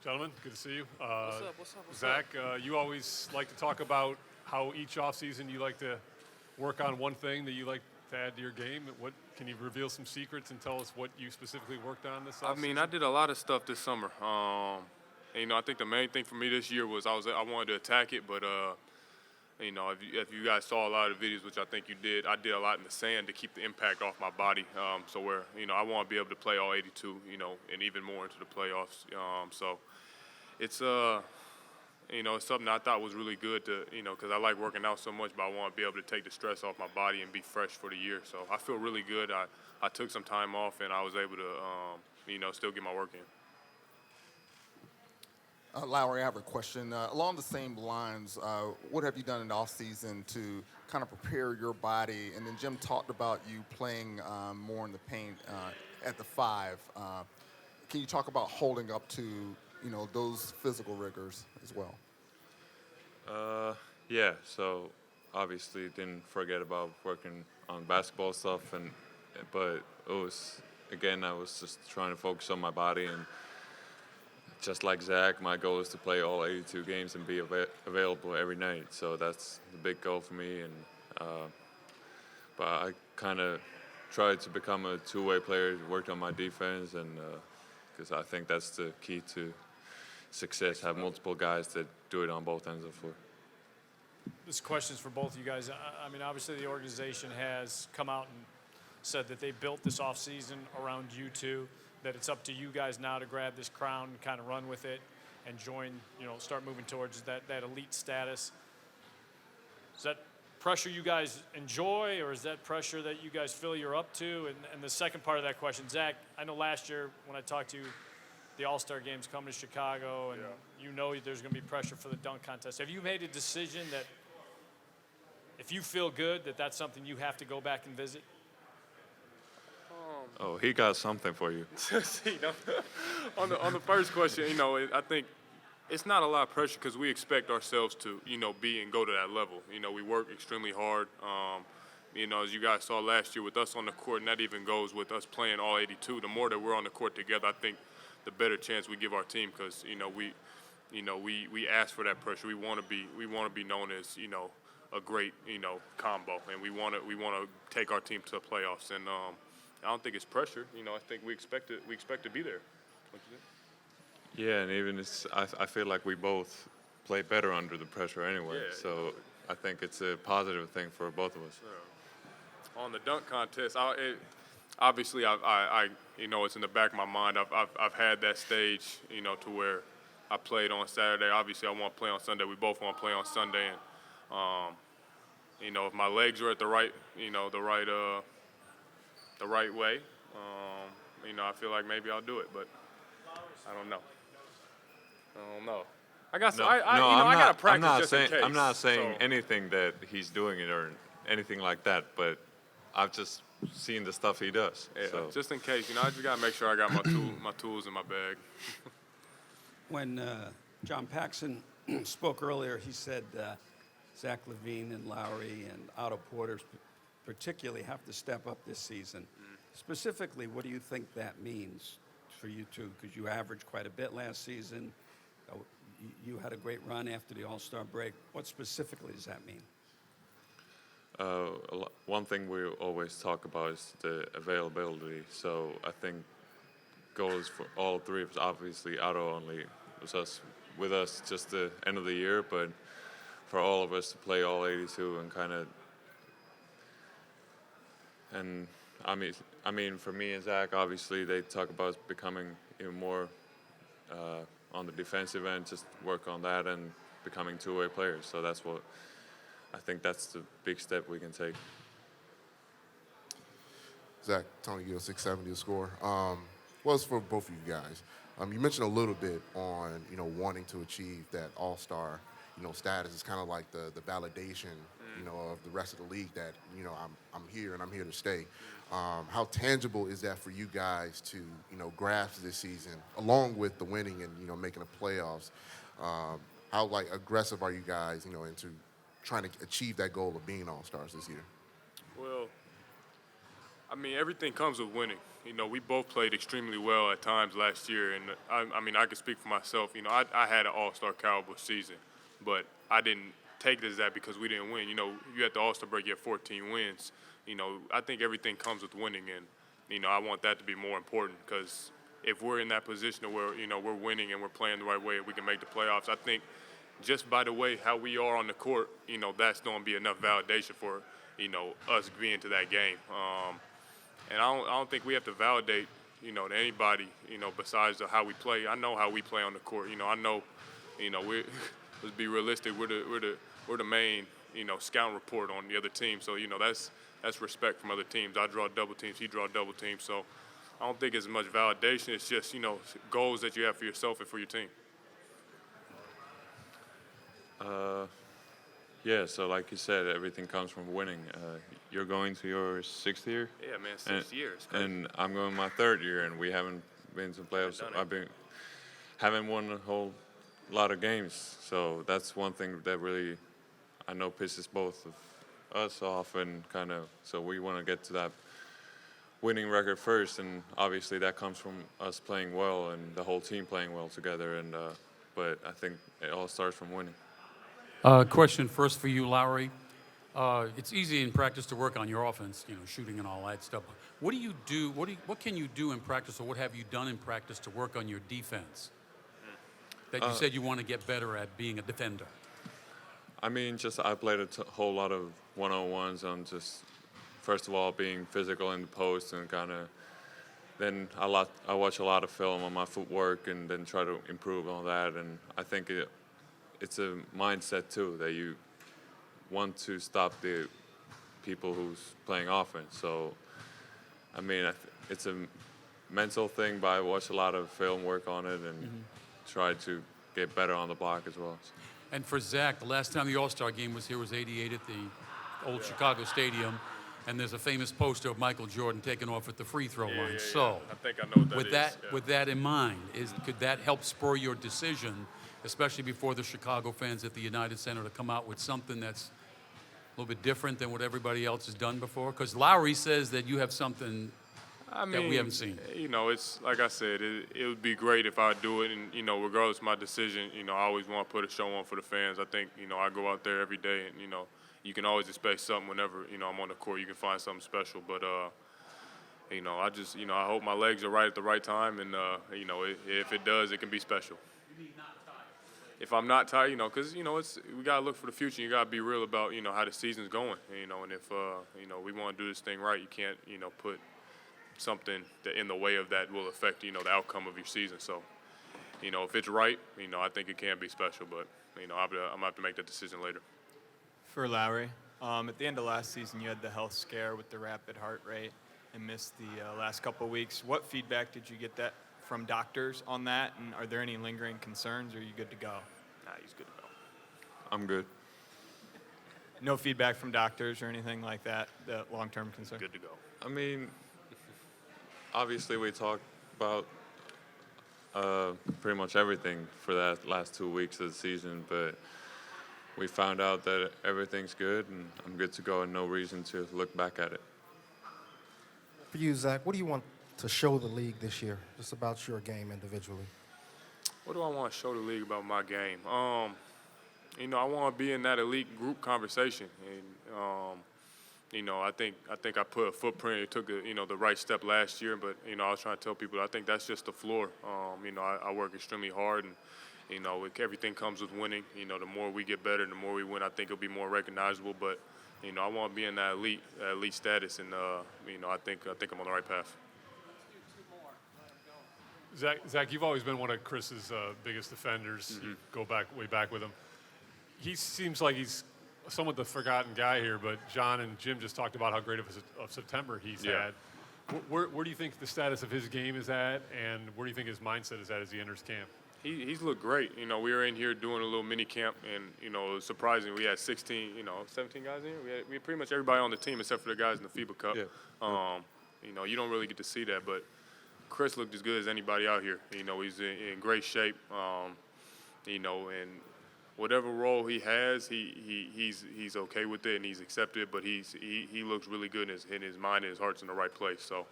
Gentlemen, good to see you. What's Zach, up? you always like to talk about how each offseason you like to work on one thing that you like to add to your game. What can you reveal some secrets and tell us what you specifically worked on this I offseason? mean, I did a lot of stuff this summer. And, I think the main thing for me this year was I wanted to attack it, but if you guys saw a lot of the videos, which I think you did, I did a lot in the sand to keep the impact off my body. So where I want to be able to play all 82, and even more into the playoffs. So it's it's something I thought was really good to because I like working out so much, but I want to be able to take the stress off my body and be fresh for the year. So I feel really good. I took some time off and I was able to still get my work in. Lauri, I have a question. Along the same lines, what have you done in the offseason to kind of prepare your body? And then Jim talked about you playing more in the paint at the 5. Can you talk about holding up to, those physical rigors as well? Yeah, so obviously didn't forget about working on basketball stuff, but it was, again, I was just trying to focus on my body, and just like Zach, my goal is to play all 82 games and be available every night. So that's the big goal for me. And but I kind of tried to become a two-way player, worked on my defense, and because I think that's the key to success, have multiple guys that do it on both ends of the floor. This question is for both of you guys. I mean, obviously the organization has come out and said that they built this offseason around you two, that it's up to you guys now to grab this crown and kind of run with it and join, start moving towards that elite status. Is that pressure you guys enjoy, or is that pressure that you guys feel you're up to? And the second part of that question, Zach, I know last year when I talked to you, the All-Star game's coming to Chicago, and there's going to be pressure for the dunk contest. Have you made a decision that if you feel good, that that's something you have to go back and visit? Oh, he got something for you. On the first question, I think it's not a lot of pressure because we expect ourselves to, be and go to that level. We work extremely hard. As you guys saw last year with us on the court, and that even goes with us playing all 82. The more that we're on the court together, I think the better chance we give our team because, we ask for that pressure. We want to be known as, a great, combo, and we want to take our team to the playoffs. And I don't think it's pressure. I think we expect to be there. Yeah, and even I feel like we both play better under the pressure anyway. Yeah, so I think it's a positive thing for both of us. On the dunk contest, obviously I it's in the back of my mind. I've had that stage, to where I played on Saturday. Obviously, I want to play on Sunday. We both want to play on Sunday, and if my legs are at the right way, I feel like maybe I'll do it, but I don't know. I got I got to practice in case. I'm not saying so. anything that he's doing it or anything like that, but I've just seen the stuff he does. Yeah, so. just in case. I just got to make sure I got my tools in my bag. When John Paxson spoke earlier, he said Zach LaVine and Lauri and Otto Porter particularly have to step up this season. Specifically, what do you think that means for you two? Because you averaged quite a bit last season. You had a great run after the All-Star break. What specifically does that mean? One thing we always talk about is the availability. So I think goals for all three of us, obviously Otto only was with us just the end of the year, but for all of us to play all 82 and I mean, for me and Zach, obviously they talk about becoming even more on the defensive end, just work on that and becoming two-way players. So I think that's the big step we can take. Zach, Tony Gill, 670 to score. Well, it's for both of you guys. You mentioned a little bit on, wanting to achieve that all-star, status. Is kind of like the validation, of the rest of the league that, I'm here and I'm here to stay. How tangible is that for you guys to, grasp this season, along with the winning and, making the playoffs? How, aggressive are you guys, into trying to achieve that goal of being all-stars this year? Well, I mean, everything comes with winning. You know, we both played extremely well at times last year, and I mean, I can speak for myself. You know, I had an All-Star caliber season, but I didn't take it as that because we didn't win. You know, you at the All-Star break, you have 14 wins. You know, I think everything comes with winning, and you know, I want that to be more important because if we're in that position where we're winning and we're playing the right way, we can make the playoffs. I think just by the way how we are on the court, you know, that's going to be enough validation for us being to that game. And I don't think we have to validate, to anybody, besides how we play. I know how we play on the court. I know, we let's be realistic. We're the main, scout report on the other team. So that's respect from other teams. I draw double teams. He draw double teams. So I don't think it's as much validation. It's just goals that you have for yourself and for your team. Yeah, so like you said, everything comes from winning. You're going to your 6th year? Yeah, man, 6 years. And I'm going my 3rd year, and we haven't been to playoffs. Haven't won a whole lot of games. So that's one thing that really, I know, pisses both of us off, and so we want to get to that winning record first, and obviously that comes from us playing well and the whole team playing well together. And but I think it all starts from winning. Question first for you, Lauri. It's easy in practice to work on your offense, shooting and all that stuff. What do you do? What can you do in practice, or what have you done in practice to work on your defense? That you said you want to get better at being a defender. I mean, I played a whole lot of one-on-ones on just, first of all, being physical in the post, and then I watch a lot of film on my footwork, and then try to improve on that. And I think it's a mindset too, that you want to stop the people who's playing offense. So, I mean, it's a mental thing, but I watch a lot of film, work on it, and try to get better on the block as well. And for Zach, the last time the All-Star game was here was '88 at the old Chicago Stadium, and there's a famous poster of Michael Jordan taking off at the free throw line. Yeah. So, I think I know what that is. With that in mind, could that help spur your decision, especially before the Chicago fans at the United Center, to come out with something that's a little bit different than what everybody else has done before? Because Lauri says that you have something that we haven't seen. It's like I said, it would be great if I do it, and regardless of my decision, I always want to put a show on for the fans. I think I go out there every day, and you can always expect something whenever I'm on the court. You can find something special, but I just I hope my legs are right at the right time, and if it does, it can be special. If I'm not tired, because we gotta look for the future. You gotta be real about how the season's going, and if we want to do this thing right, you can't put something that in the way of that will affect the outcome of your season. So if it's right, I think it can be special, but I'm gonna have to make that decision later. For Lauri, at the end of last season, you had the health scare with the rapid heart rate and missed the last couple of weeks. What feedback did you get from doctors on that, and are there any lingering concerns, or are you good to go? Nah, he's good to go. I'm good. No feedback from doctors or anything like that, the long-term concern? Good to go. I mean, obviously we talked about pretty much everything for that last 2 weeks of the season, but we found out that everything's good, and I'm good to go, and no reason to look back at it. For you, Zach, what do you want to show the league this year, just about your game individually? What do I want to show the league about my game? I want to be in that elite group conversation, and I think I put a footprint. It took the right step last year, but I was trying to tell people I think that's just the floor. I work extremely hard, and everything comes with winning. The more we get better, the more we win. I think it'll be more recognizable, but I want to be in that elite status, and I think I'm on the right path. Zach, you've always been one of Chris's biggest defenders. You go way back with him. He seems like he's somewhat the forgotten guy here, but John and Jim just talked about how great of September he's had. Where do you think the status of his game is at, and where do you think his mindset is at as he enters camp? He's looked great. We were in here doing a little mini camp, and it was surprising. We had 17 guys in here. We had pretty much everybody on the team except for the guys in the FIBA Cup. Yeah. You don't really get to see that, but Chris looked as good as anybody out here. He's in great shape. And whatever role he has, he's okay with it and he's accepted. But he looks really good in his mind and his heart's in the right place. So,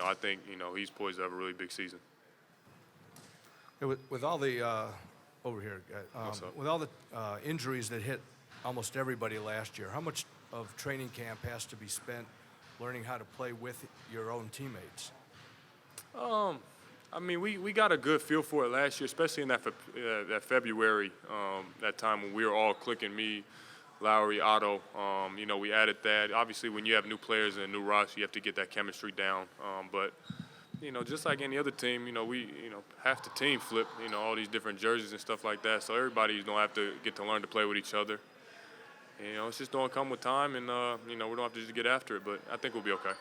I think he's poised to have a really big season. Hey, with all the over here, What's up? with all the injuries that hit almost everybody last year, how much of training camp has to be spent learning how to play with your own teammates? I mean, we got a good feel for it last year, especially in that February, that time when we were all clicking. Me, Lauri, Otto. We added that. Obviously, when you have new players and a new roster, you have to get that chemistry down. But just like any other team, we half the team flip, all these different jerseys and stuff like that. So everybody's gonna have to get to learn to play with each other. It's just gonna come with time, and we don't have to just get after it. But I think we'll be okay.